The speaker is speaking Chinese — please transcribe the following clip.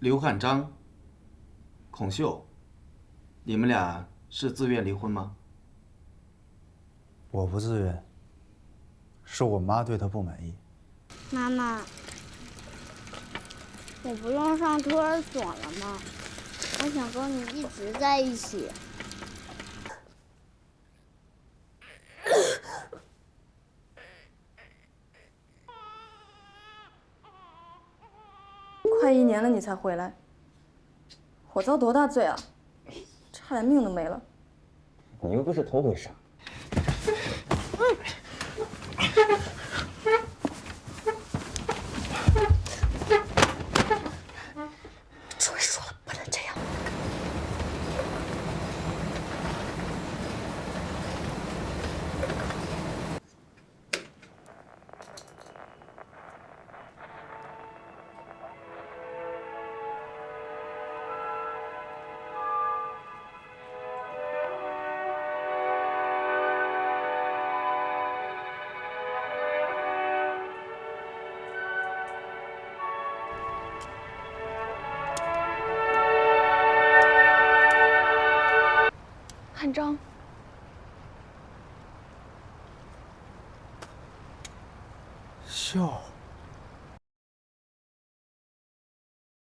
刘汉章、孔秀，你们俩是自愿离婚吗？我不自愿，是我妈对他不满意。妈妈，我不用上托儿所了吗？我想跟你一直在一起。快1年了你才回来，我遭多大罪啊？差点命都没了。你又不是头回事。主任说了，不能这样。汉章，笑。